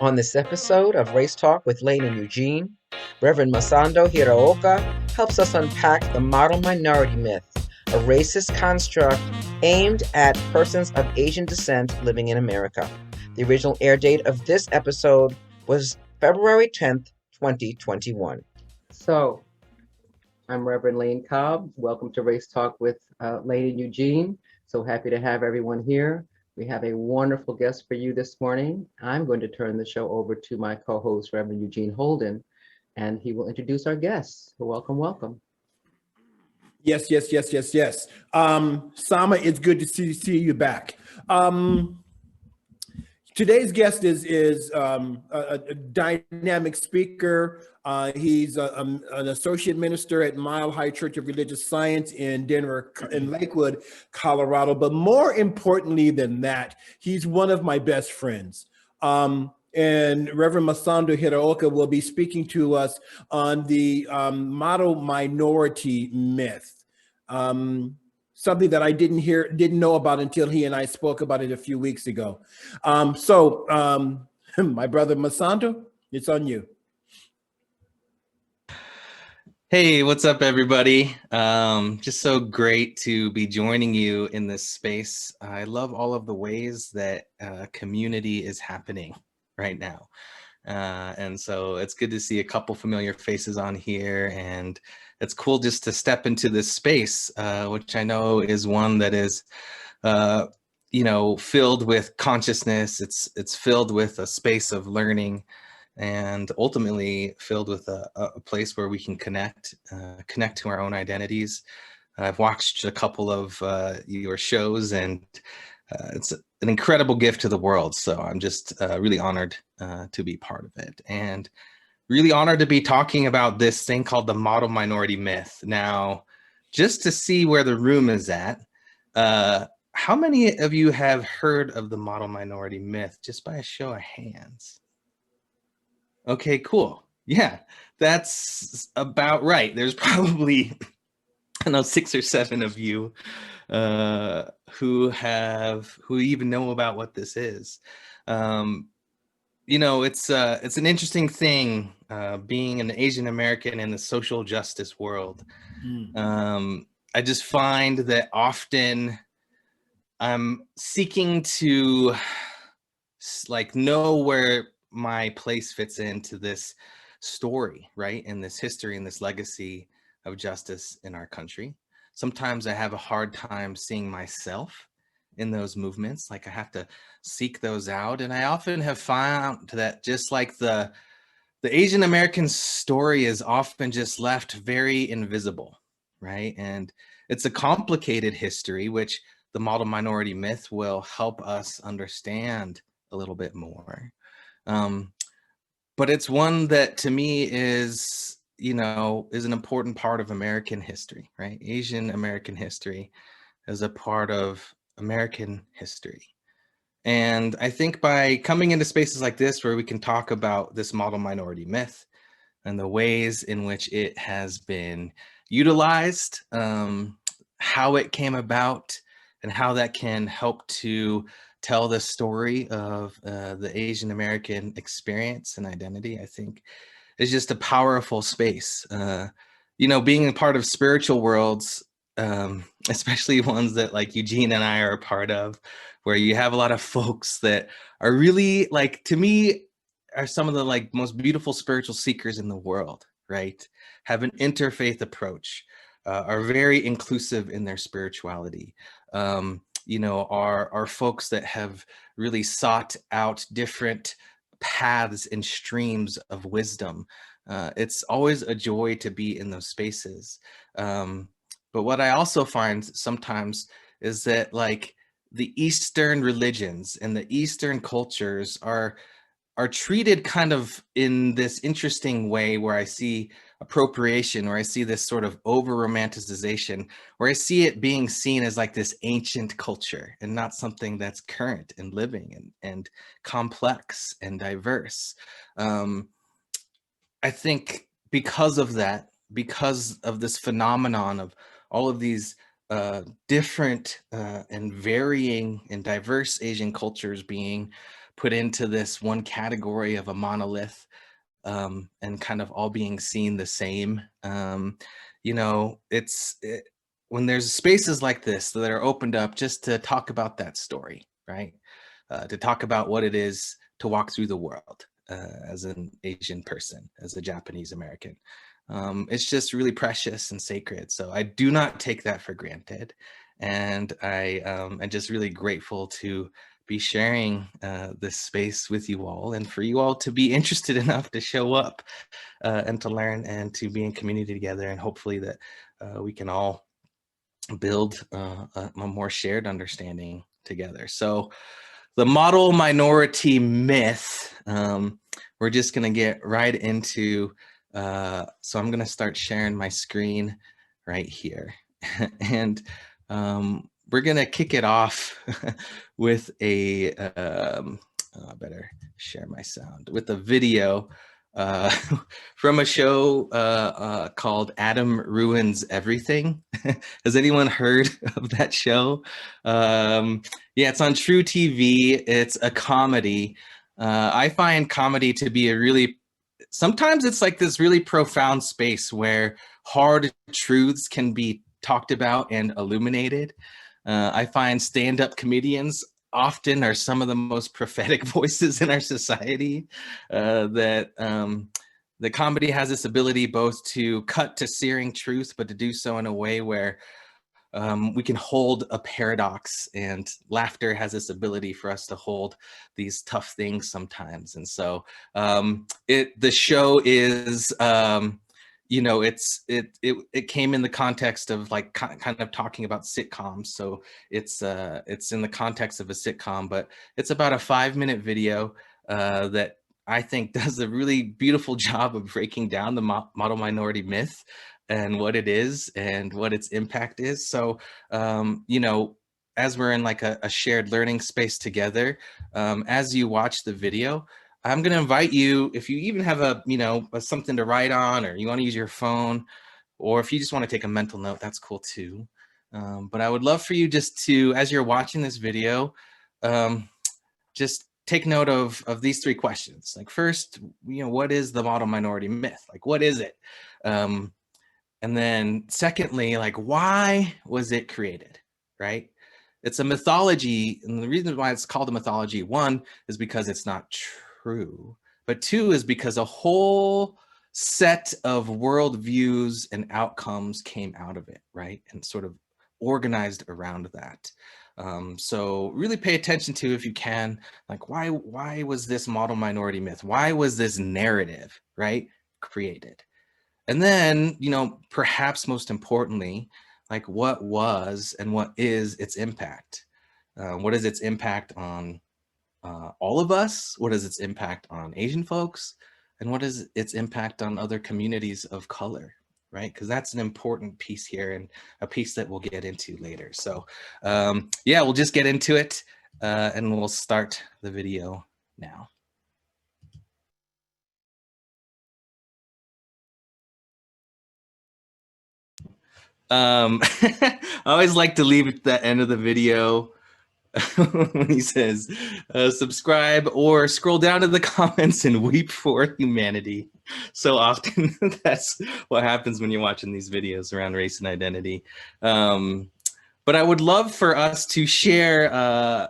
On this episode of Race Talk with Lane and Eugene, Reverend Masando Hiraoka helps us unpack the model minority myth, a racist construct aimed at persons of Asian descent living in America. The original air date of this episode was February 10th, 2021. So, I'm Reverend Lane Cobb. Welcome to Race Talk with Lane and Eugene. So happy to have everyone here. We have a wonderful guest for you this morning. I'm going to turn the show over to my co-host, Reverend Eugene Holden, and he will introduce our guests. Welcome, welcome. Yes. Sama, it's good to see you back. Today's guest is a dynamic speaker. He's an associate minister at Mile High Church of Religious Science in Lakewood, Colorado. But more importantly than that, he's one of my best friends. And Reverend Masando Hiraoka will be speaking to us on the model minority myth. Something that I didn't know about until he and I spoke about it a few weeks ago. My brother Masando, it's on you. Hey, what's up, everybody? Just so great to be joining you in this space. I love all of the ways that community is happening right now. And so it's good to see a couple familiar faces on here, and it's cool just to step into this space, which I know is one that is, filled with consciousness. It's filled with a space of learning, and ultimately filled with a place where we can connect to our own identities. I've watched a couple of your shows, and it's an incredible gift to the world. So I'm just really honored to be part of it, and really honored to be talking about this thing called the model minority myth. Now, just to see where the room is at, how many of you have heard of the model minority myth, just by a show of hands? Okay, cool. Yeah, that's about right. There's probably, I don't know, 6 or 7 of you who even know about what this is. It's an interesting thing being an Asian American in the social justice world. I just find that often I'm seeking to know where my place fits into this story, right? In this history and this legacy of justice in our country. Sometimes I have a hard time seeing myself in those movements. I have to seek those out. And I often have found that just like the Asian American story is often just left very invisible, right? And it's a complicated history, which the model minority myth will help us understand a little bit more. But it's one that to me is an important part of American history, right? Asian American history is a part of American history. And I think by coming into spaces like this, where we can talk about this model minority myth and the ways in which it has been utilized, how it came about, and how that can help to tell the story of the Asian American experience and identity, I think is just a powerful space. Being a part of spiritual worlds, especially ones that like Eugene and I are a part of, where you have a lot of folks that are really, to me, are some of the most beautiful spiritual seekers in the world, right? Have an interfaith approach, are very inclusive in their spirituality. Are folks that have really sought out different paths and streams of wisdom. It's always a joy to be in those spaces. But what I also find sometimes is that the Eastern religions and the Eastern cultures are treated kind of in this interesting way, where I see appropriation, or I see this sort of over romanticization, where I see it being seen as this ancient culture and not something that's current and living and complex and diverse. I think because of that, because of this phenomenon of all of these different and varying and diverse Asian cultures being put into this one category of a monolith, and kind of all being seen the same. You know, when there's spaces like this that are opened up just to talk about that story, right? To talk about what it is to walk through the world as an Asian person, as a Japanese American. It's just really precious and sacred. So I do not take that for granted. And I am just really grateful to be sharing this space with you all, and for you all to be interested enough to show up and to learn and to be in community together. And hopefully that we can all build a more shared understanding together. So the model minority myth, we're just going to get right into, so I'm going to start sharing my screen right here. And we're going to kick it off with a, I better share my sound, with a video from a show called Adam Ruins Everything. Has anyone heard of that show? Yeah, it's on True TV. It's a comedy. I find comedy to be a really, sometimes it's like this really profound space where hard truths can be talked about and illuminated. I find stand-up comedians often are some of the most prophetic voices in our society. The comedy has this ability both to cut to searing truth, but to do so in a way where we can hold a paradox, and laughter has this ability for us to hold these tough things sometimes. And so the show is, you know, it came in the context of like kind of talking about sitcoms. So it's in the context of a sitcom, but it's about a 5-minute video that I think does a really beautiful job of breaking down the model minority myth and what it is and what its impact is. So, you know, as we're in like a shared learning space together, as you watch the video, I'm going to invite you, if you even have a, you know, something to write on, or you want to use your phone, or if you just want to take a mental note, that's cool too. But I would love for you just to, as you're watching this video, just take note of these 3 questions. Like first, you know, what is the model minority myth? Like, what is it? And then secondly, like, why was it created, right? It's a mythology, and the reason why it's called a mythology, 1, is because it's not true, but 2 is because a whole set of worldviews and outcomes came out of it, right? And sort of organized around that. So really pay attention to, if you can, like, why was this model minority myth? Why was this narrative, right, created? And then, you know, perhaps most importantly, like, what was and what is its impact? What is its impact on all of us? What is its impact on Asian folks? And what is its impact on other communities of color, right? Because that's an important piece here, and a piece that we'll get into later. So yeah, we'll just get into it, and we'll start the video now. I always like to leave at the end of the video when he says, subscribe, or scroll down to the comments and weep for humanity. So often that's what happens when you're watching these videos around race and identity. But I would love for us to share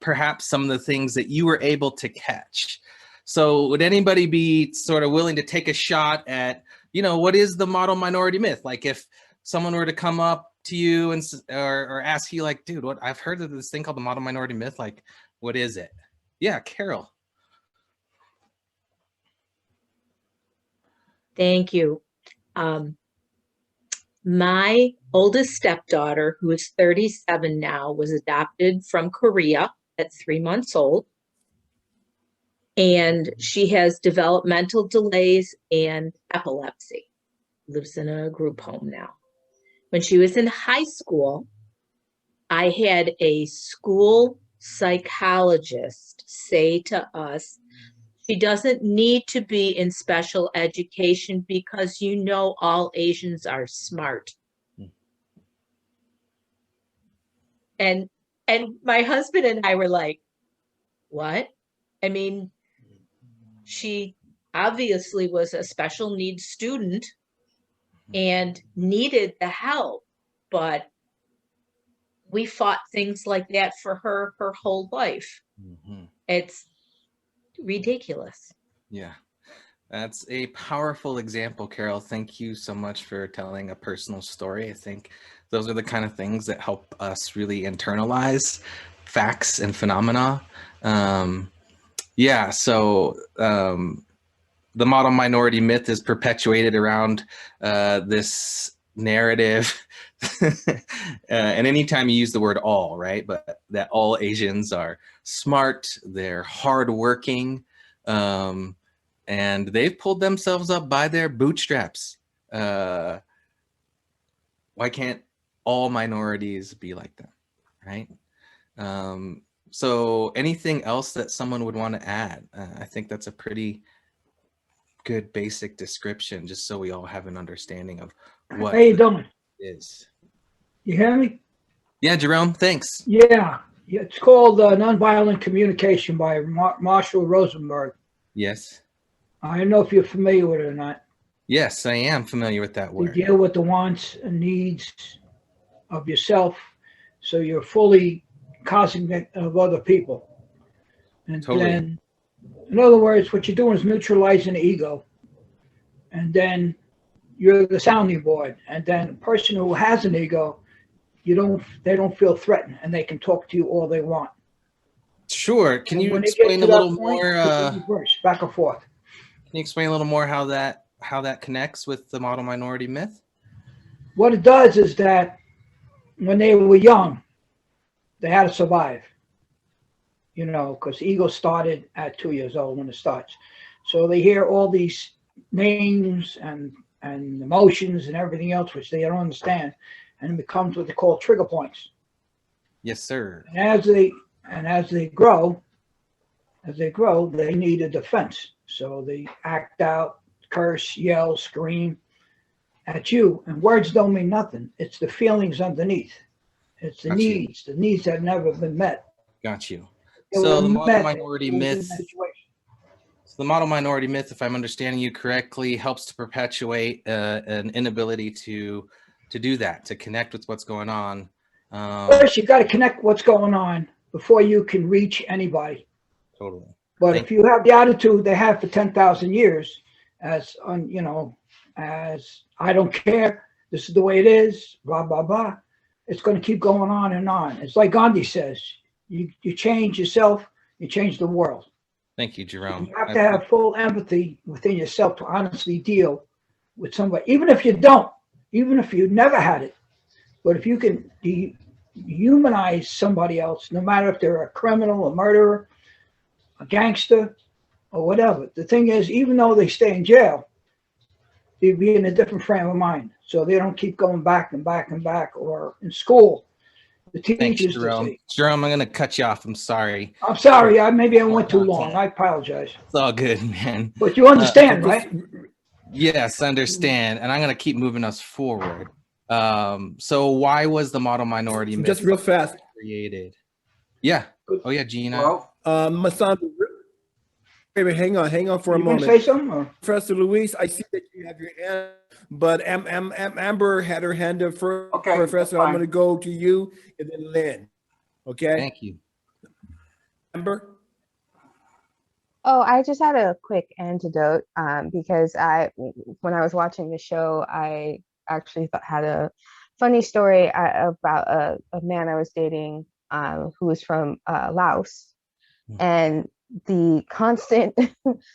perhaps some of the things that you were able to catch. So would anybody be sort of willing to take a shot at, you know, what is the model minority myth? Like, if someone were to come up to you and or ask you, like, dude, what, I've heard of this thing called the model minority myth, like, what is it? Yeah, Carol. Thank you. My oldest stepdaughter, who is 37 now, was adopted from Korea at 3 months old. And she has developmental delays and epilepsy. Lives in a group home now. When she was in high school, I had a school psychologist say to us, she doesn't need to be in special education because, you know, all Asians are smart. And my husband and I were like, what? I mean, she obviously was a special needs student and needed the help, but we fought things like that for her whole life. Mm-hmm. It's ridiculous. Yeah. That's a powerful example, Carol. Thank you so much for telling a personal story. I think those are the kind of things that help us really internalize facts and phenomena. Yeah, so the model minority myth is perpetuated around this narrative. And anytime you use the word all, right, but that all Asians are smart, they're hardworking, and they've pulled themselves up by their bootstraps. Why can't all minorities be like them, right? So anything else that someone would want to add? I think that's a pretty good basic description, just so we all have an understanding of what How you doing? is. You hear me? Yeah, Jerome, thanks. Yeah. It's called Nonviolent Communication by Marshall Rosenberg. Yes. I don't know if you're familiar with it or not. Yes, I am familiar with that You word. deal with the wants and needs of yourself, so you're fully cognizant of other people. And Totally. then, in other words, what you're doing is neutralizing the ego. And then you're the sounding board. And then a person who has an ego, they don't feel threatened, and they can talk to you all they want. Sure. Can And you when they get explain to a that little point, more? it's reverse, back and forth. Can you explain a little more how that connects with the model minority myth? What it does is that when they were young, they had to survive. You know, because ego started at 2 years old when it starts. So they hear all these names and emotions and everything else, which they don't understand, and it becomes what they call trigger points. Yes, sir. And as they grow, they need a defense. So they act out, curse, yell, scream at you. And words don't mean nothing. It's the feelings underneath. It's the Got you. needs that have never been met. Got you. They So were the model met minority in that myth. situation. So the model minority myth, if I'm understanding you correctly, helps to perpetuate an inability to do that, to connect with what's going on. First, you got to connect what's going on before you can reach anybody. Totally. But Thank if you have the attitude they have for 10,000 years, as I don't care, this is the way it is, blah blah blah, it's going to keep going on and on. It's like Gandhi says, you change yourself, you change the world. Thank you, Jerome. You have to have full empathy within yourself to honestly deal with somebody, even if you don't, even if you never had it. But if you can dehumanize somebody else, no matter if they're a criminal, a murderer, a gangster, or whatever. The thing is, even though they stay in jail, they'd be in a different frame of mind. So they don't keep going back and back and back. Or in school, the Thanks, teachers Jerome. say, Jerome, I'm going to cut you off. I'm sorry. I'm sorry, maybe I went too long. I apologize. It's all good, man. But you understand, right? Yes, I understand. And I'm going to keep moving us forward. So why was the model minority myth Just real fast. created? Yeah. Oh, yeah, Gina. Well, Masando, wait, hang on for a you want moment. to say something? Or? Professor Luis, I see that you have your hand, but Amber had her hand up first. Okay, Professor, I'm going to go to you and then Lynn. Okay. Thank you. Amber. Oh, I just had a quick antidote because when I was watching the show, I actually had a funny story about a man I was dating who was from Laos, and the constant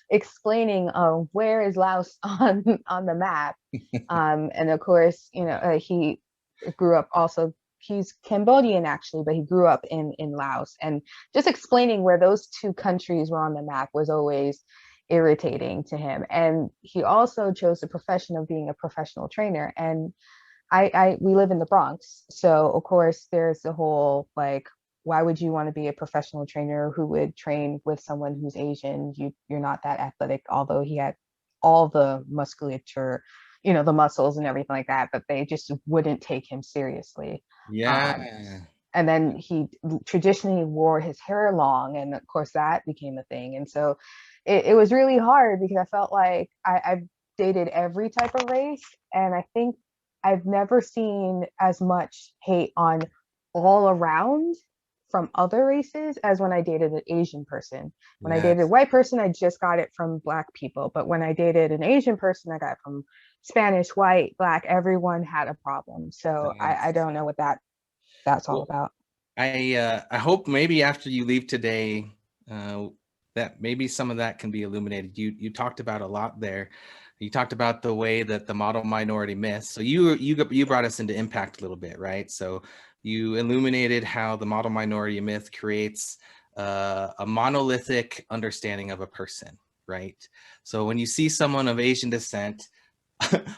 explaining of where is Laos on the map, and of course, he grew up also. He's Cambodian actually, but he grew up in Laos, and just explaining where those two countries were on the map was always irritating to him. And he also chose the profession of being a professional trainer. And we live in the Bronx, so of course there's the whole like, why would you want to be a professional trainer who would train with someone who's Asian? You're not that athletic, although he had all the musculature, the muscles and everything like that, but they just wouldn't take him seriously. Yeah. And then he traditionally wore his hair long, and of course that became a thing. And so it was really hard because I felt like I've dated every type of race, and I think I've never seen as much hate on all around from other races as when I dated an Asian person. When I dated a white person, I just got it from Black people. But when I dated an Asian person, I got it from Spanish, white, Black. Everyone had a problem. So I don't know what that's all about. I hope maybe after you leave today, that maybe some of that can be illuminated. You talked about a lot there. You talked about the way that the model minority myth. So you brought us into impact a little bit, right? So you illuminated how the model minority myth creates a monolithic understanding of a person, right? So when you see someone of Asian descent,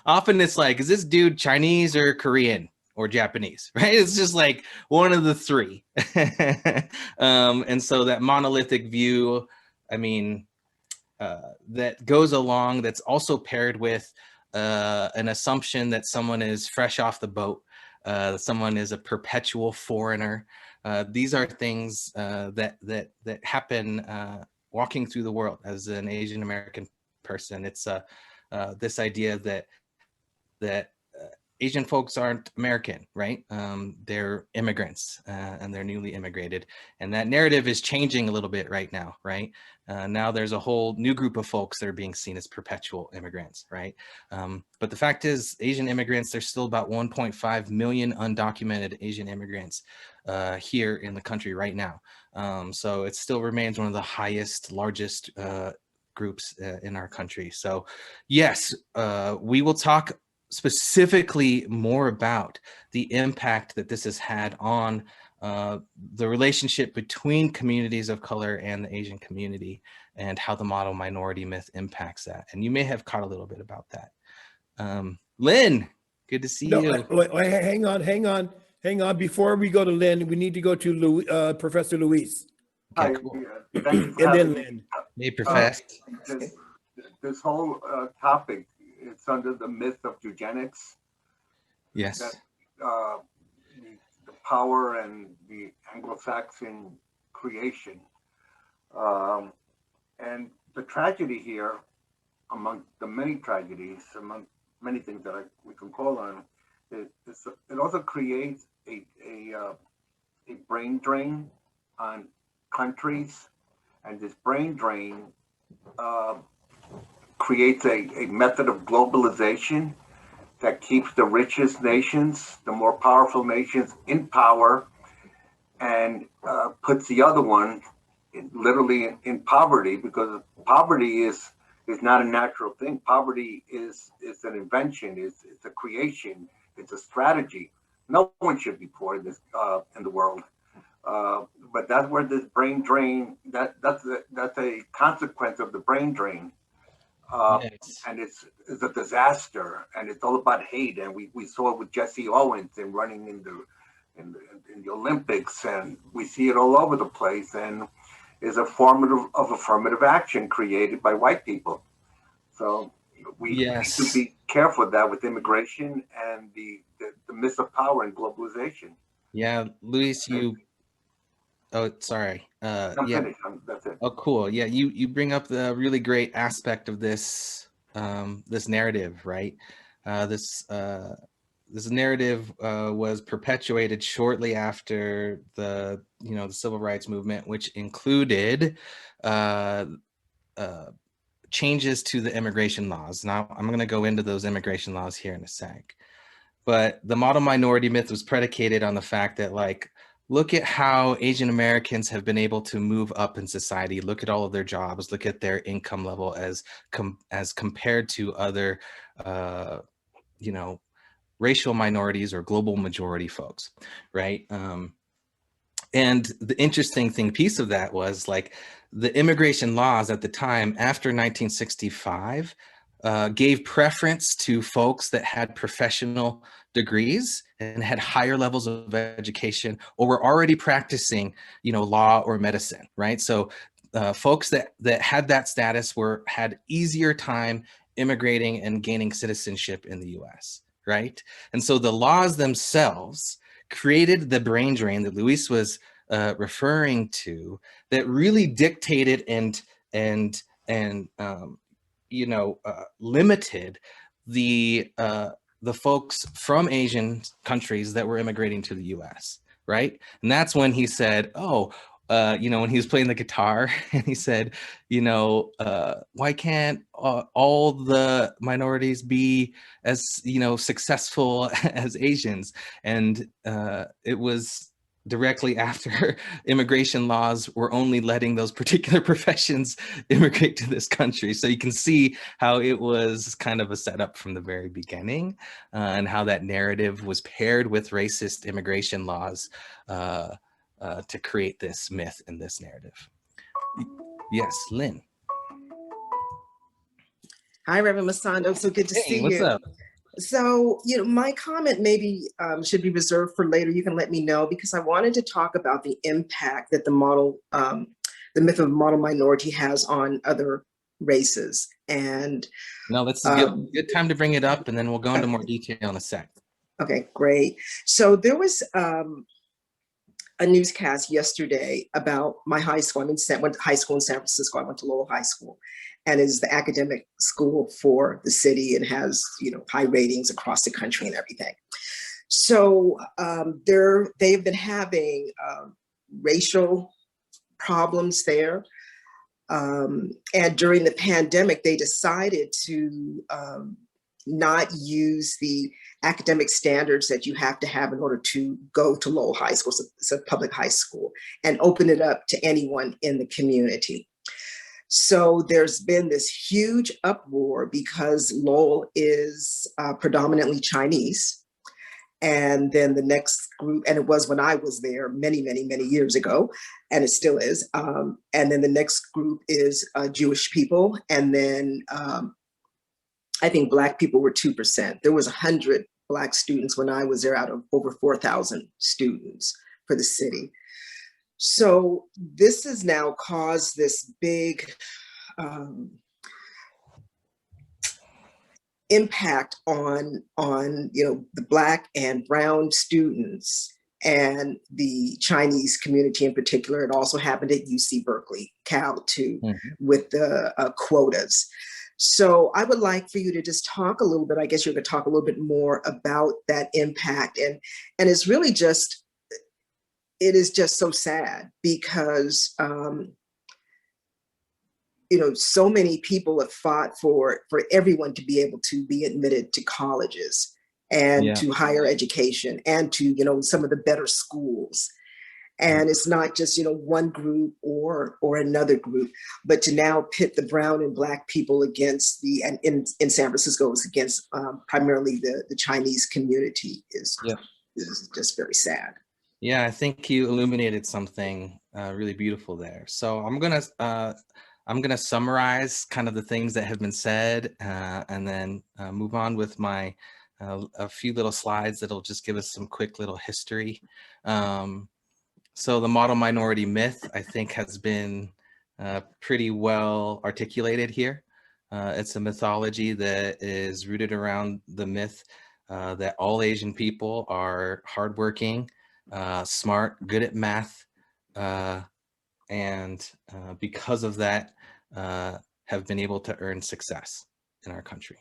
often it's like, is this dude Chinese or Korean or Japanese, right? It's just like one of the three. And so that monolithic view, I mean, that goes along, that's also paired with an assumption that someone is fresh off the boat, someone is a perpetual foreigner. These are things that happen walking through the world as an Asian American person. It's this idea that Asian folks aren't American, right? They're immigrants and they're newly immigrated. And that narrative is changing a little bit right now, right? Now there's a whole new group of folks that are being seen as perpetual immigrants, right? But the fact is, Asian immigrants, there's still about 1.5 million undocumented Asian immigrants here in the country right now. So it still remains one of the highest, largest groups in our country. So yes, we will talk specifically more about the impact that this has had on the relationship between communities of color and the Asian community, and how the model minority myth impacts that. And you may have caught a little bit about that. Lynn, good to see you. Wait, hang on. Before we go to Lynn, we need to go to Professor Luis. Okay, Hi, cool. thank you for And then having me. Lynn. Hey, Professor. This whole topic, it's under the myth of eugenics. Yes. That, the power and the Anglo-Saxon creation. And the tragedy here, among the many tragedies, among many things that we can call on, it also creates a brain drain on countries, and this brain drain creates a method of globalization that keeps the richest nations, the more powerful nations, in power, and puts the other one literally in poverty, because poverty is not a natural thing. Poverty is an invention, it's a creation, it's a strategy. No one should be poor in the world. But that's where this brain drain, that's a consequence of the brain drain. Yes. And it's a disaster, and it's all about hate. And we saw it with Jesse Owens and running in the Olympics, and we see it all over the place, and is a form of affirmative action created by white people. So we need to be careful of that with immigration and the myth of power and globalization. Yeah, Luis, oh, sorry. I'm yeah. finished. That's it. Oh, cool. Yeah, you bring up the really great aspect of this this narrative, right? This narrative was perpetuated shortly after the civil rights movement, which included changes to the immigration laws. Now, I'm going to go into those immigration laws here in a sec. But the model minority myth was predicated on the fact that, like, look at how Asian Americans have been able to move up in society. Look at all of their jobs. Look at their income level as compared to other, racial minorities or global majority folks, right? And the interesting piece of that was, like, the immigration laws at the time after 1965 gave preference to folks that had professional degrees and had higher levels of education, or were already practicing, law or medicine, right? So folks that had that status had easier time immigrating and gaining citizenship in the US, right? And so the laws themselves created the brain drain that Luis was referring to, that really dictated and limited the folks from Asian countries that were immigrating to the U.S. Right, and that's when he said, "Oh, when he was playing the guitar, and he said, why can't all the minorities be as successful as Asians?" And it was directly after immigration laws were only letting those particular professions immigrate to this country. So you can see how it was kind of a setup from the very beginning, and how that narrative was paired with racist immigration laws to create this myth and this narrative. Yes, Lynn. Hi, Reverend Masando. So good to see What's you. up? So, my comment maybe should be reserved for later. You can let me know, because I wanted to talk about the impact that the myth of model minority has on other races. And no, that's a good time to bring it up, and then we'll go into more detail in a sec. Okay, great. So there was a newscast yesterday about my high school. I went to high school in San Francisco. I went to Lowell High School, and is the academic school for the city, and has high ratings across the country and everything. So they've been having racial problems there, and during the pandemic, they decided to not use the academic standards that you have to have in order to go to Lowell High School. So it's a public high school, and open it up to anyone in the community. So there's been this huge uproar because Lowell is predominantly Chinese. And then the next group, and it was when I was there many, many, many years ago, and it still is. And then the next group is Jewish people. And then I think Black people were 2%. There was 100 Black students when I was there out of over 4,000 students for the city. So this has now caused this big impact on the Black and brown students and the Chinese community in particular. It also happened at UC Berkeley, Cal too, with the quotas. So I would like for you to just talk a little bit. I guess you're going to talk a little bit more about that impact, and it's really just, it is just so sad because so many people have fought for everyone to be able to be admitted to colleges and to higher education and to some of the better schools. And it's not just one group or another group, but to now pit the brown and Black people against and in San Francisco is against primarily the Chinese community is just very sad. Yeah, I think you illuminated something really beautiful there. So I'm gonna summarize kind of the things that have been said, and then move on with my a few little slides that'll just give us some quick little history. So the model minority myth, I think, has been pretty well articulated here. It's a mythology that is rooted around the myth that all Asian people are hardworking, smart, good at math, and because of that, have been able to earn success in our country.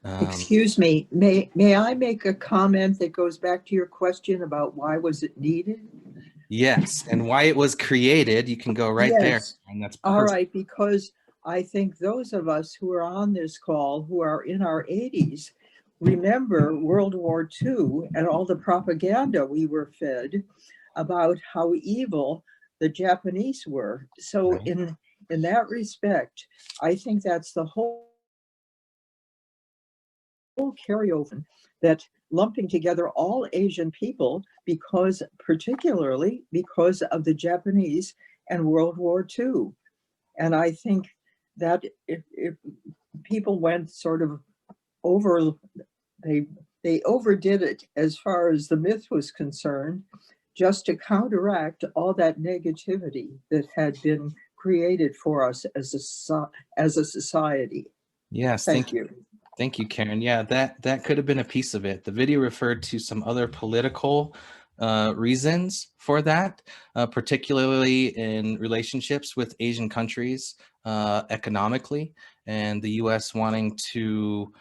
Excuse me, may I make a comment that goes back to your question about why was it needed? Yes, and why it was created. You can go right there. And that's all right, because I think those of us who are on this call who are in our 80s remember World War II and all the propaganda we were fed about how evil the Japanese were. So in that respect, I think that's the whole carryover, that lumping together all Asian people particularly because of the Japanese and World War II. And I think that if people went sort of over, they overdid it as far as the myth was concerned, just to counteract all that negativity that had been created for us as a society. Yes, thank you. Thank you, Karen. Yeah, that could have been a piece of it. The video referred to some other political reasons for that, particularly in relationships with Asian countries economically, and the US wanting to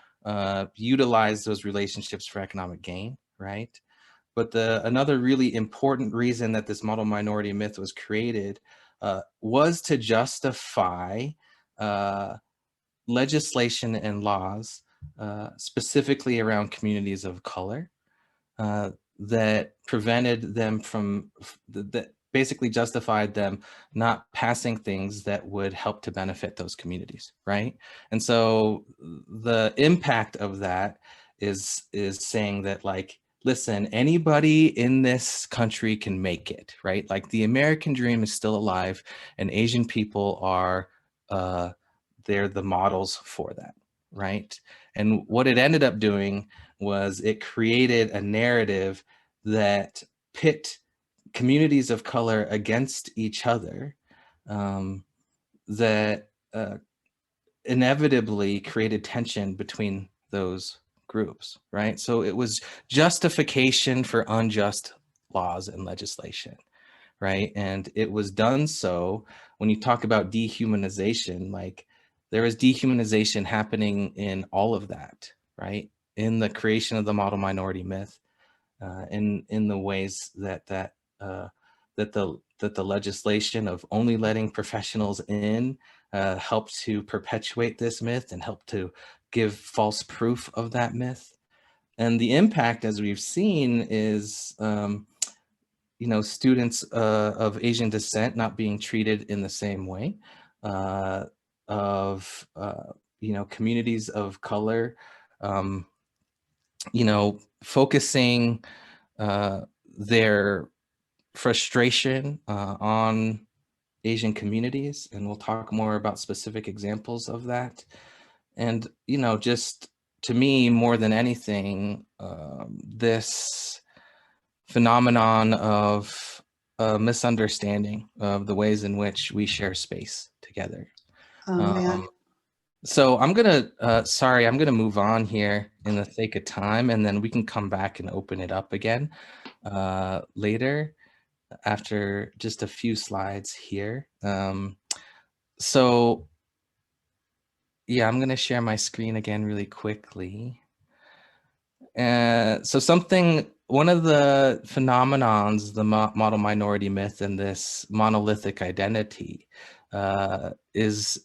utilize those relationships for economic gain, right? But another really important reason that this model minority myth was created was to justify legislation and laws, specifically around communities of color, that prevented them from, that basically justified them not passing things that would help to benefit those communities, right? And so the impact of that is saying that, like, listen, anybody in this country can make it, right? Like, the American dream is still alive, and Asian people are, they're the models for that, right? And what it ended up doing was it created a narrative that pit communities of color against each other, that inevitably created tension between those groups, right? So it was justification for unjust laws and legislation, right? And it was done so when you talk about dehumanization, like, there is dehumanization happening in all of that, right? In the creation of the model minority myth, in the ways that the legislation of only letting professionals in help to perpetuate this myth and help to give false proof of that myth. And the impact, as we've seen, is students of Asian descent not being treated in the same way, of communities of color, focusing their frustration on Asian communities. And we'll talk more about specific examples of that. And, just to me, more than anything, this phenomenon of misunderstanding of the ways in which we share space together. So I'm gonna move on here in the sake of time, and then we can come back and open it up again later after just a few slides here. So yeah, I'm gonna share my screen again really quickly. One of the phenomenons, the model minority myth and this monolithic identity is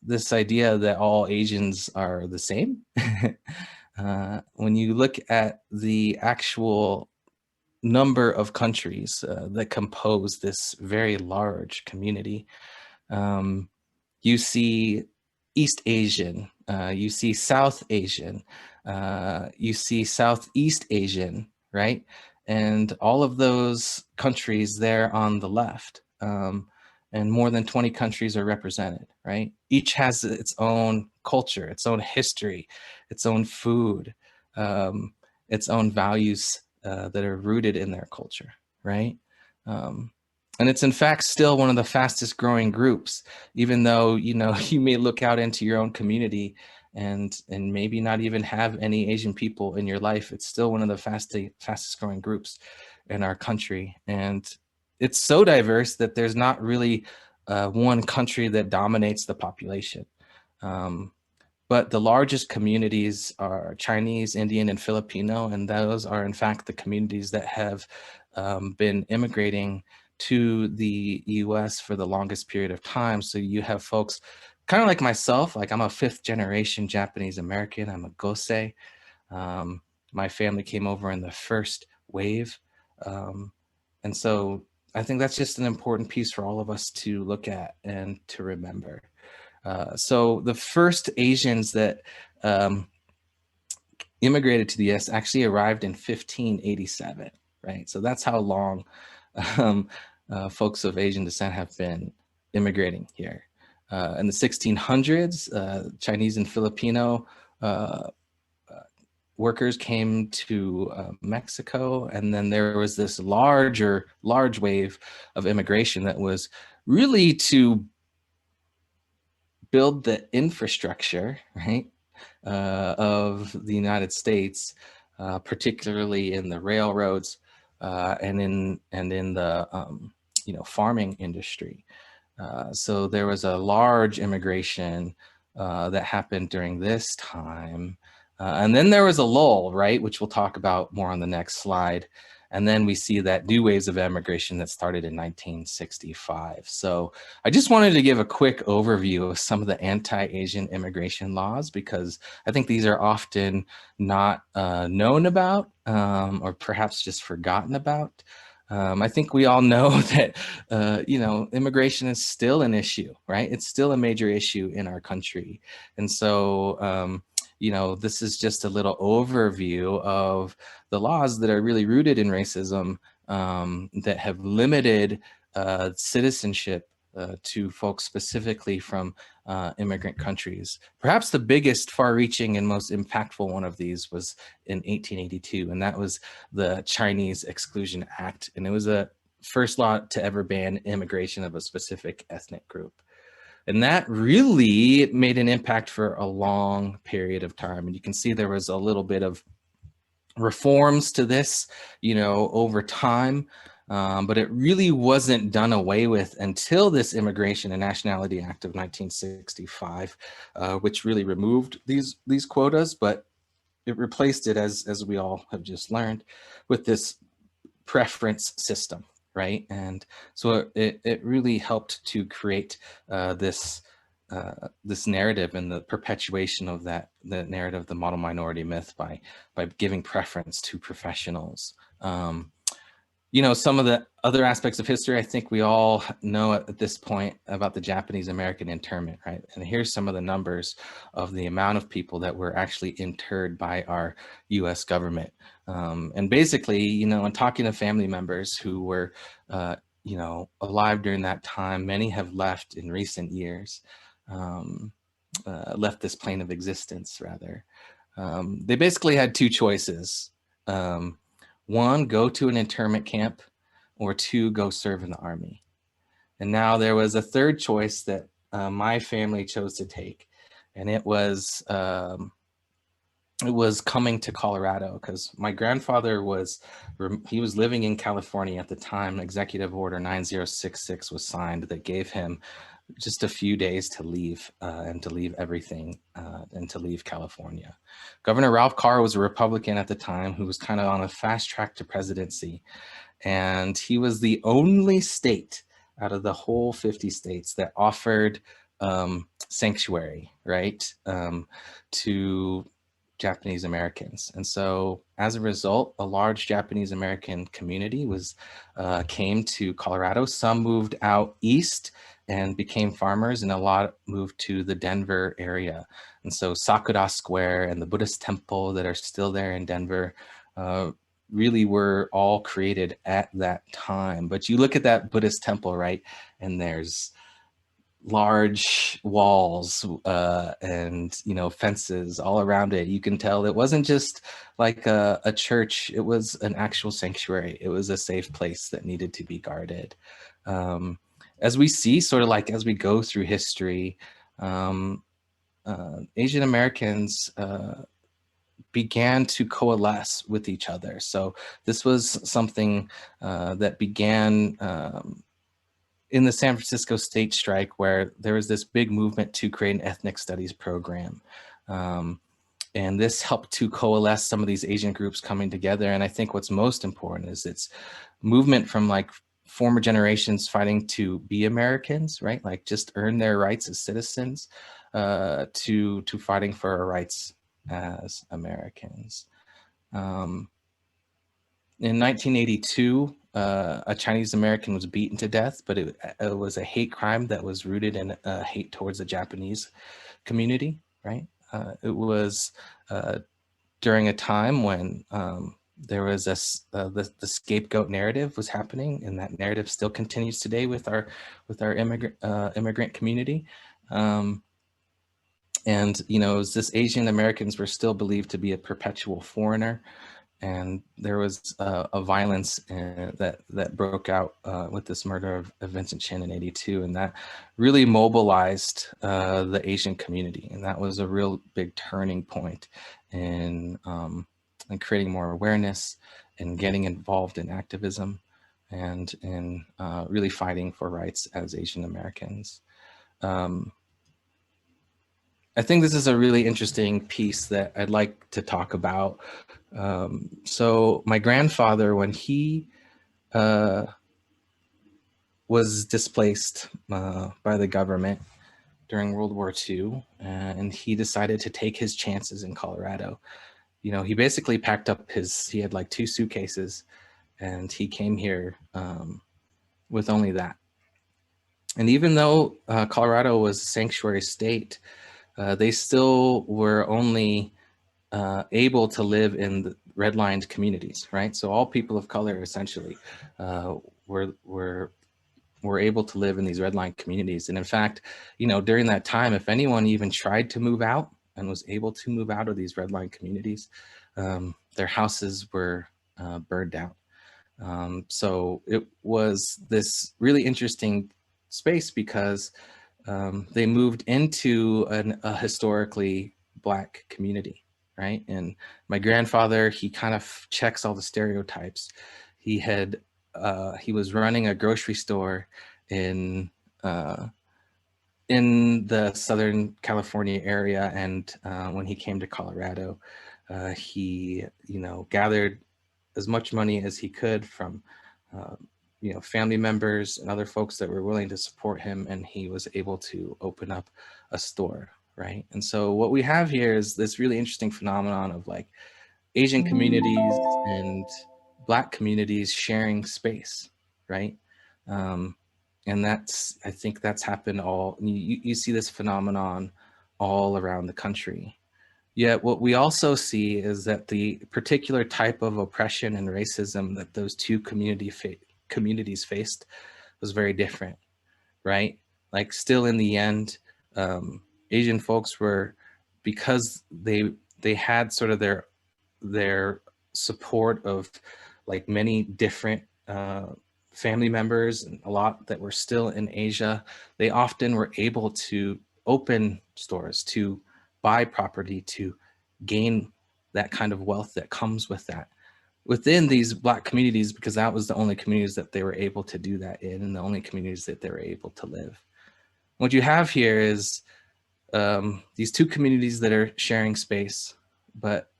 this idea that all Asians are the same. When you look at the actual number of countries that compose this very large community, you see East Asian, you see South Asian, you see Southeast Asian, right? And all of those countries there on the left, and more than 20 countries are represented, right? Each has its own culture, its own history, its own food, its own values that are rooted in their culture, right? And it's in fact still one of the fastest growing groups, even though, you may look out into your own community and maybe not even have any Asian people in your life. It's still one of the fastest growing groups in our country. And it's so diverse that there's not really one country that dominates the population. But the largest communities are Chinese, Indian, and Filipino, and those are in fact the communities that have been immigrating to the US for the longest period of time. So you have folks kind of like myself, like I'm a 5th generation Japanese American, I'm a Gosei. My family came over in the first wave. And so I think that's just an important piece for all of us to look at and to remember. So the first Asians that immigrated to the US actually arrived in 1587, right? So that's how long folks of Asian descent have been immigrating here. In the 1600s, Chinese and Filipino workers came to Mexico, and then there was this large wave of immigration that was really to build the infrastructure, right, of the United States, particularly in the railroads, and in the farming industry. So there was a large immigration that happened during this time. And then there was a lull, right, which we'll talk about more on the next slide. And then we see that new waves of immigration that started in 1965. So I just wanted to give a quick overview of some of the anti-Asian immigration laws, because I think these are often not known about, or perhaps just forgotten about. I think we all know that, immigration is still an issue, right? It's still a major issue in our country. And so, this is just a little overview of the laws that are really rooted in racism, that have limited citizenship to folks specifically from immigrant countries. Perhaps the biggest, far-reaching, and most impactful one of these was in 1882, and that was the Chinese Exclusion Act. And it was a first law to ever ban immigration of a specific ethnic group. And that really made an impact for a long period of time. And you can see there was a little bit of reforms to this, over time. But it really wasn't done away with until this Immigration and Nationality Act of 1965, which really removed these quotas, but it replaced it, as we all have just learned, with this preference system, right? And so it really helped to create this narrative and the perpetuation of the narrative, the model minority myth, by giving preference to professionals. Some of the other aspects of history, I think we all know at this point about the Japanese American internment, right? And here's some of the numbers of the amount of people that were actually interred by our US government. And basically, in talking to family members who were, alive during that time, many have left in recent years, left this plane of existence, rather. They basically had two choices. One, go to an internment camp, or two, go serve in the army. And now there was a third choice that my family chose to take, and it was coming to Colorado, because my grandfather was living in California at the time. Executive Order 9066 was signed that gave him just a few days to leave, and to leave everything, and to leave California. Governor Ralph Carr was a Republican at the time who was kind of on a fast track to presidency. And he was the only state out of the whole 50 states that offered sanctuary, right, to Japanese Americans. And so as a result, a large Japanese American community came to Colorado. Some moved out east and became farmers, and a lot moved to the Denver area. And so Sakura Square and the Buddhist temple that are still there in Denver really were all created at that time. But you look at that Buddhist temple, right, and there's large walls and fences all around it. You can tell it wasn't just like a church, it was an actual sanctuary. It was a safe place that needed to be guarded. As we see, sort of like as we go through history, Asian Americans began to coalesce with each other. So this was something that began in the San Francisco state strike, where there was this big movement to create an ethnic studies program. And this helped to coalesce some of these Asian groups coming together. And I think what's most important is its movement from like former generations fighting to be Americans, right? Like just earn their rights as citizens, to fighting for our rights as Americans. In 1982, a Chinese American was beaten to death, but it was a hate crime that was rooted in hate towards the Japanese community, right? It was during a time when there was the scapegoat narrative was happening, and that narrative still continues today with our immigrant community. And this Asian Americans were still believed to be a perpetual foreigner. And there was a violence that broke out with this murder of Vincent Chin in '82, and that really mobilized the Asian community, and that was a real big turning point in and creating more awareness and getting involved in activism and in really fighting for rights as Asian Americans. I think this is a really interesting piece that I'd like to talk about. So my grandfather, when he was displaced by the government during World War II, and he decided to take his chances in Colorado. You know, he basically packed up he had like 2 suitcases, and he came here with only that. And even though Colorado was a sanctuary state, they still were only able to live in the redlined communities, right? So all people of color essentially were able to live in these redlined communities. And in fact, you know, during that time, if anyone even tried to move out and was able to move out of these redlined communities, their houses were burned down. So it was this really interesting space because they moved into a historically Black community, right? And my grandfather, he kind of checks all the stereotypes. He was running a grocery store in the Southern California area, and when he came to Colorado, he, you know, gathered as much money as he could from you know, family members and other folks that were willing to support him, and he was able to open up a store, right? And so what we have here is this really interesting phenomenon of like Asian communities and Black communities sharing space, right? And I think that's happened you see this phenomenon all around the country. Yet what we also see is that the particular type of oppression and racism that those 2 communities faced was very different, right? Like still in the end, Asian folks were, because they had sort of their support of like many different family members and a lot that were still in Asia, they often were able to open stores, to buy property, to gain that kind of wealth that comes with that within these Black communities, because that was the only communities that they were able to do that in, and the only communities that they were able to live. What you have here is these 2 communities that are sharing space, but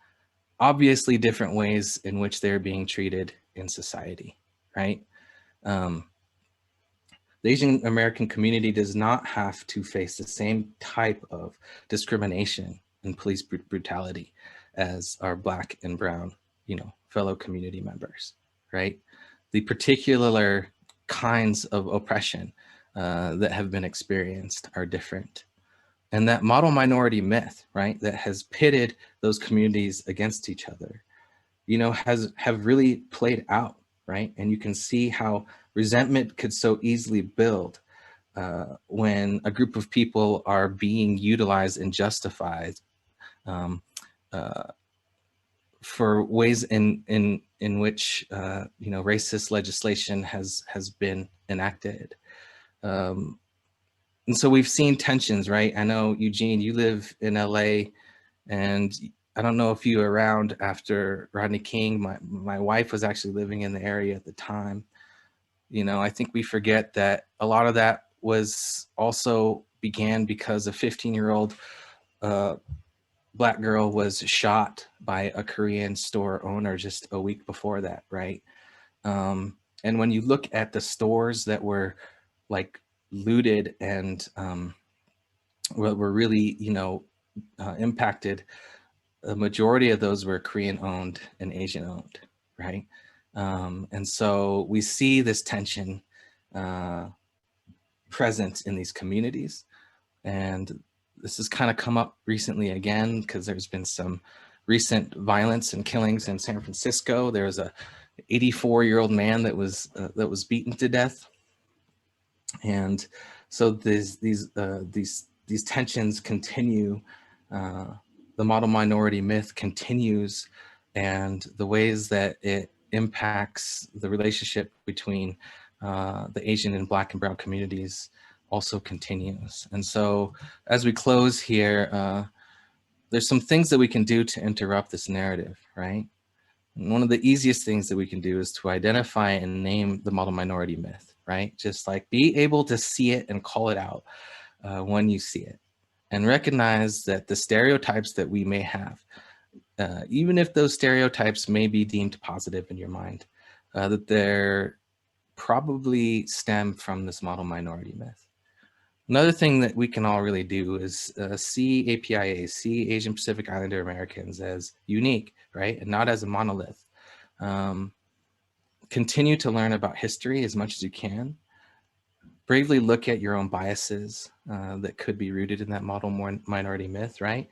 obviously different ways in which they're being treated in society, right? The Asian American community does not have to face the same type of discrimination and police brutality as our Black and brown, you know, fellow community members, right? The particular kinds of oppression that have been experienced are different. And that model minority myth, right, that has pitted those communities against each other, you know, have really played out, right? And you can see how resentment could so easily build when a group of people are being utilized and justified for ways in which you know, racist legislation has been enacted. And so we've seen tensions, right? I know, Eugene, you live in LA, and I don't know if you were around after Rodney King. My wife was actually living in the area at the time. You know, I think we forget that a lot of that was also began because a 15-year-old Black girl was shot by a Korean store owner just a week before that, right? And when you look at the stores that were like looted and were really, you know, impacted, the majority of those were Korean owned and Asian owned, right? And so we see this tension present in these communities. And this has kind of come up recently again, because there's been some recent violence and killings in San Francisco. There was a 84-year-old man that was beaten to death. And so these tensions continue. The model minority myth continues, and the ways that it impacts the relationship between the Asian and Black and brown communities also continues. And so as we close here, there's some things that we can do to interrupt this narrative, right? And one of the easiest things that we can do is to identify and name the model minority myth, right? Just like be able to see it and call it out when you see it, and recognize that the stereotypes that we may have, even if those stereotypes may be deemed positive in your mind, that they're probably stem from this model minority myth. Another thing that we can all really do is see APIA, see Asian Pacific Islander Americans as unique, right? And not as a monolith. Continue to learn about history as much as you can. Bravely look at your own biases that could be rooted in that model minority myth, right?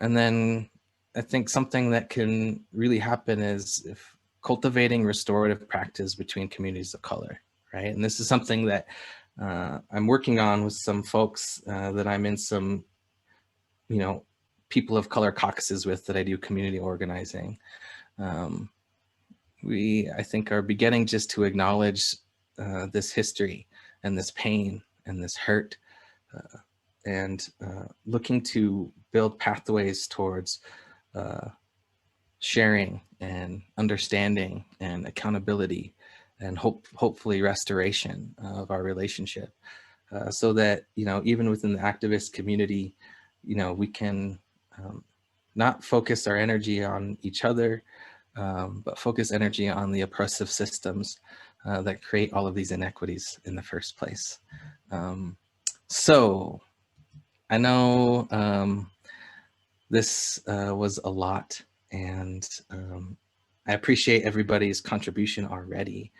And then I think something that can really happen is if cultivating restorative practice between communities of color, right? And this is something that I'm working on with some folks that I'm in some, people of color caucuses with that I do community organizing. We, I think, are beginning just to acknowledge this history and this pain and this hurt, and looking to build pathways towards sharing and understanding and accountability and hopefully restoration of our relationship, so that, even within the activist community, we can not focus our energy on each other, but focus energy on the oppressive systems that create all of these inequities in the first place. So I know this was a lot, and I appreciate everybody's contribution already.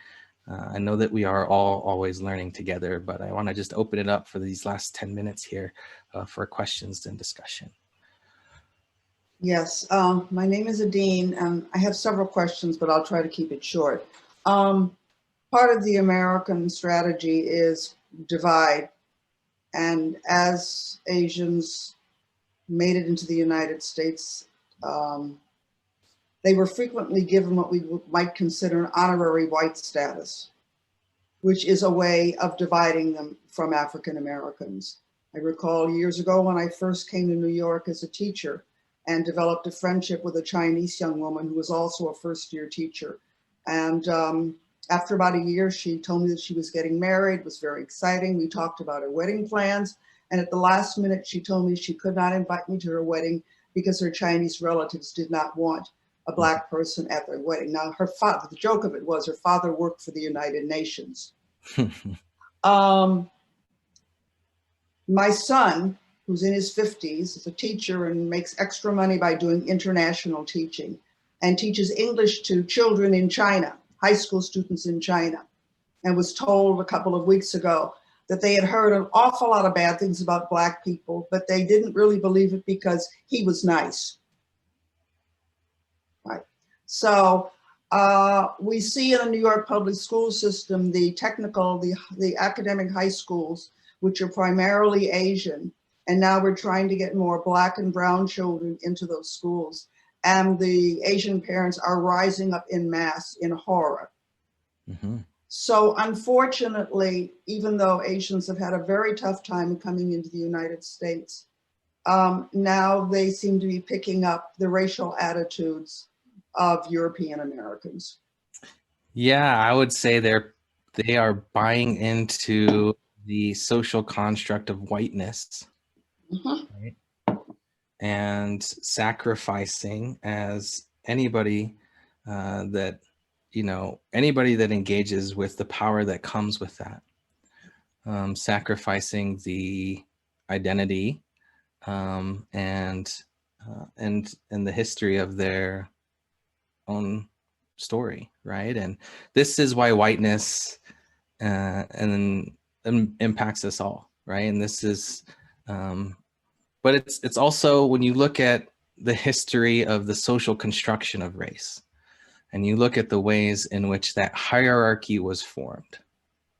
I know that we are all always learning together, but I want to just open it up for these last 10 minutes here for questions and discussion. Yes, my name is Eugene, and I have several questions, but I'll try to keep it short. Part of the American strategy is divide, and as Asians made it into the United States, they were frequently given what we might consider an honorary white status, which is a way of dividing them from African Americans. I recall years ago when I first came to New York as a teacher and developed a friendship with a Chinese young woman who was also a first-year teacher. And after about a year, she told me that she was getting married. It was very exciting. We talked about her wedding plans. And at the last minute, she told me she could not invite me to her wedding because her Chinese relatives did not want a Black person at their wedding. Now, her father, the joke of it was her father worked for the United Nations. My son, who's in his 50s, is a teacher and makes extra money by doing international teaching, and teaches English to children in China, high school students in China, and was told a couple of weeks ago that they had heard an awful lot of bad things about Black people, but they didn't really believe it because he was nice. Right. So we see in the New York public school system, the technical, the academic high schools, which are primarily Asian, and now we're trying to get more Black and brown children into those schools. And the Asian parents are rising up in mass in horror. Mm-hmm. So unfortunately, even though Asians have had a very tough time coming into the United States, now they seem to be picking up the racial attitudes of European Americans. Yeah, I would say they are buying into the social construct of whiteness, mm-hmm. right? And sacrificing as anybody that, anybody that engages with the power that comes with that, sacrificing the identity and the history of their own story, right? And this is why whiteness impacts us all, right? And this is, but it's also when you look at the history of the social construction of race, and you look at the ways in which that hierarchy was formed,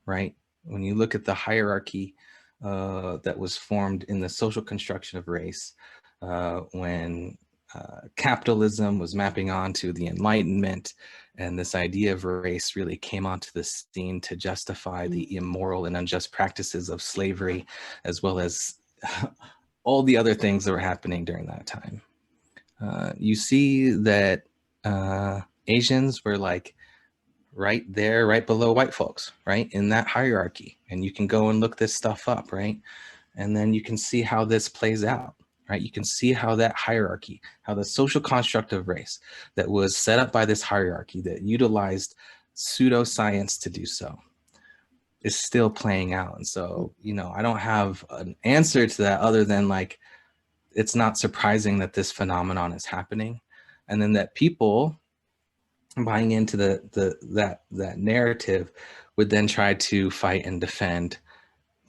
right? When you look at the hierarchy that was formed in the social construction of race, when capitalism was mapping onto the Enlightenment, and this idea of race really came onto the scene to justify the immoral and unjust practices of slavery, as well as all the other things that were happening during that time. You see that Asians were like right there, right below white folks, right? In that hierarchy. And you can go and look this stuff up, right? And then you can see how this plays out, right? You can see how that hierarchy, how the social construct of race that was set up by this hierarchy that utilized pseudoscience to do so is still playing out. And so, you know, I don't have an answer to that other than like, it's not surprising that this phenomenon is happening. And then that people buying into that narrative would then try to fight and defend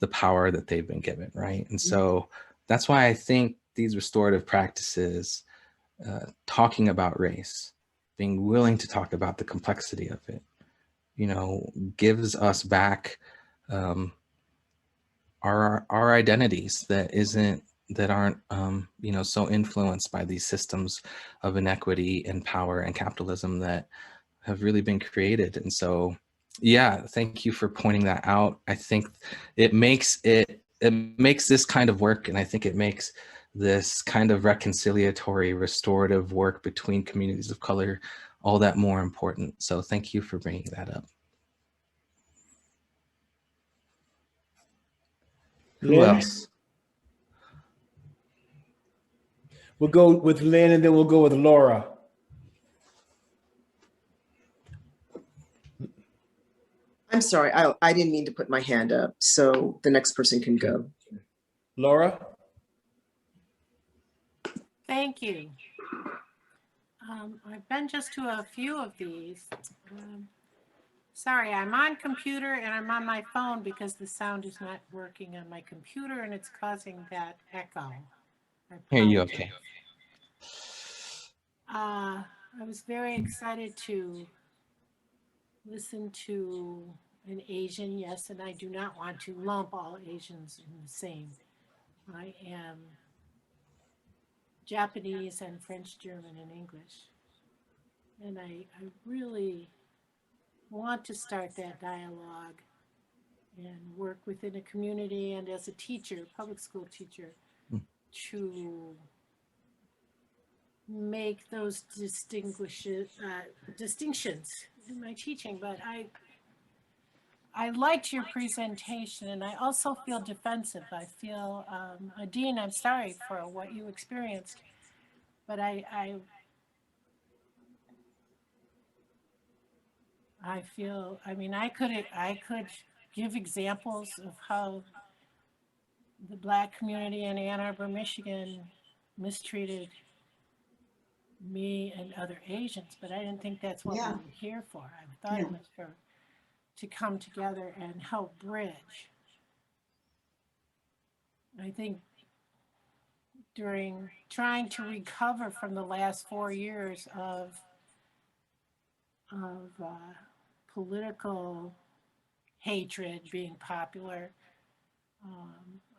the power that they've been given, right? And so that's why I think these restorative practices, talking about race, being willing to talk about the complexity of it, you know, gives us back our identities that aren't you know, so influenced by these systems of inequity and power and capitalism that have really been created. And so, yeah, thank you for pointing that out. I think it makes this kind of work, and I think it makes this kind of reconciliatory, restorative work between communities of color all that more important. So thank you for bringing that up. Who Lynn? else? We'll go with Lynn and then we'll go with Laura. I'm sorry, I didn't mean to put my hand up, so the next person can go. Laura? Thank you. I've been just to a few of these. Sorry, I'm on computer and I'm on my phone because the sound is not working on my computer and it's causing that echo. Hear you okay. I was very excited to listen to an Asian, yes, and I do not want to lump all Asians in the same. I am Japanese and French, German, and English. And I really want to start that dialogue and work within a community and as a teacher, public school teacher, to make those distinctions in my teaching. But I liked your presentation, and I also feel defensive. I feel, Dean, I'm sorry for what you experienced, but I feel, I mean, I could give examples of how the Black community in Ann Arbor, Michigan mistreated me and other Asians, but I didn't think that's what we were here for. I thought it was to come together and help bridge. I think during trying to recover from the last 4 years of political hatred being popular,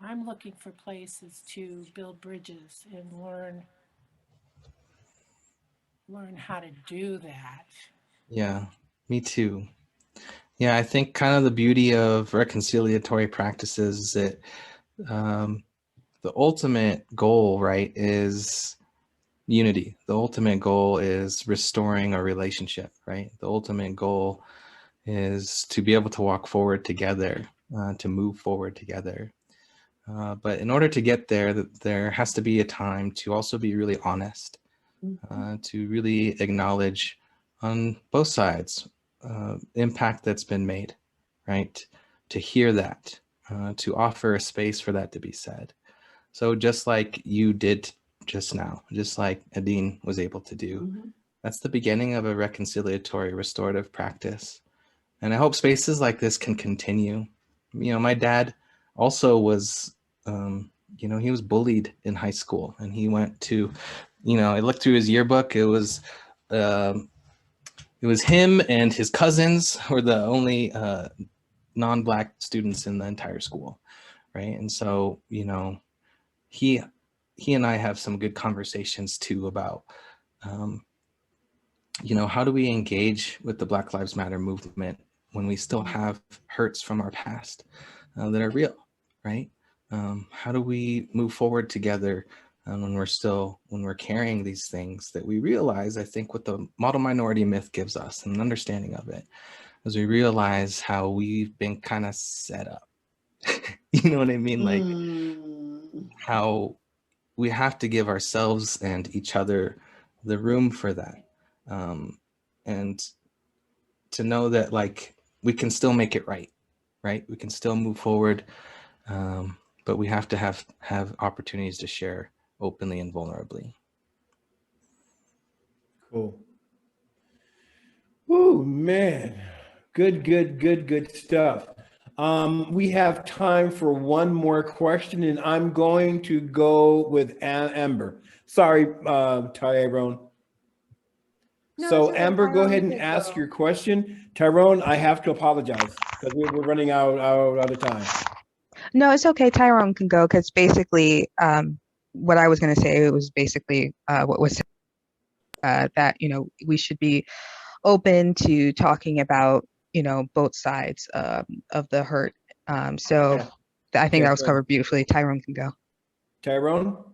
I'm looking for places to build bridges and learn how to do that. Yeah, me too. Yeah, I think kind of the beauty of reconciliatory practices is that the ultimate goal, right, is unity. The ultimate goal is restoring a relationship, right? The ultimate goal is to be able to walk forward together, to move forward together. But in order to get there, there has to be a time to also be really honest, to really acknowledge on both sides impact that's been made, right? To hear that, to offer a space for that to be said. So just like you did just now, just like Adine was able to do, that's the beginning of a reconciliatory restorative practice. And I hope spaces like this can continue. You know, my dad also was, you know, he was bullied in high school, and he went to, you know, I looked through his yearbook. It was him and his cousins were the only non-Black students in the entire school, right? And so, you know, he and I have some good conversations too about, you know, how do we engage with the Black Lives Matter movement when we still have hurts from our past that are real, right? How do we move forward together when we're carrying these things that we realize, I think what the model minority myth gives us and an understanding of it, as we realize how we've been kind of set up. You know what I mean? Like how we have to give ourselves and each other the room for that. And to know that like we can still make it right? We can still move forward, but we have to have opportunities to share openly and vulnerably. Cool. Oh man, good stuff. We have time for one more question, and I'm going to go with Amber. Sorry, Tyrone. No, So it's okay, Amber, go Tyrone, ahead you and can ask go. your question. Tyrone, I have to apologize because we're running out of time. No, it's okay. Tyrone can go because basically, what I was going to say was basically what was that we should be open to talking about both sides of the hurt. So Yeah. I think Yes, that was sir. covered beautifully. Tyrone can go. Tyrone?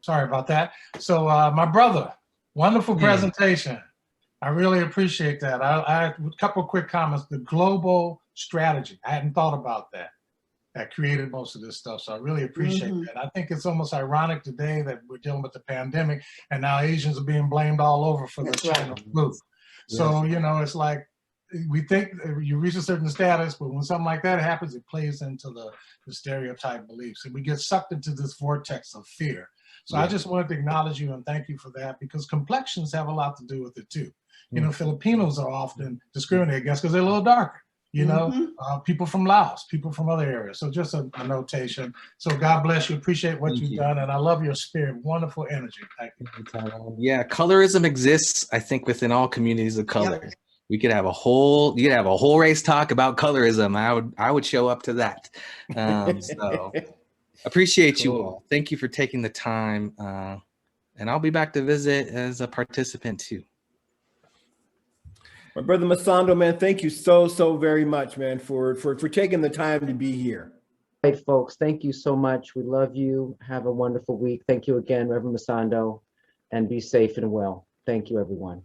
Sorry about that. So my brother, wonderful presentation. I really appreciate that. I a couple of quick comments. The global strategy, I hadn't thought about that. That created most of this stuff. So I really appreciate that. I think it's almost ironic today that we're dealing with the pandemic and now Asians are being blamed all over for the China flu. So, it's like we think you reach a certain status, but when something like that happens, it plays into the stereotype beliefs and we get sucked into this vortex of fear. So I just wanted to acknowledge you and thank you for that because complexions have a lot to do with it too. Filipinos are often discriminated against because they're a little darker. People from Laos, people from other areas. So just a notation. So God bless you. Appreciate what you've done. And I love your spirit. Wonderful energy. Thank you. Yeah, colorism exists, I think, within all communities of color. Yep. You could have a whole race talk about colorism. I would show up to that. So appreciate you all. Thank you for taking the time. And I'll be back to visit as a participant too. My brother Masando, man, thank you so very much, man, for taking the time to be here. All right, folks, thank you so much. We love you. Have a wonderful week. Thank you again, Reverend Masando, and be safe and well. Thank you, everyone.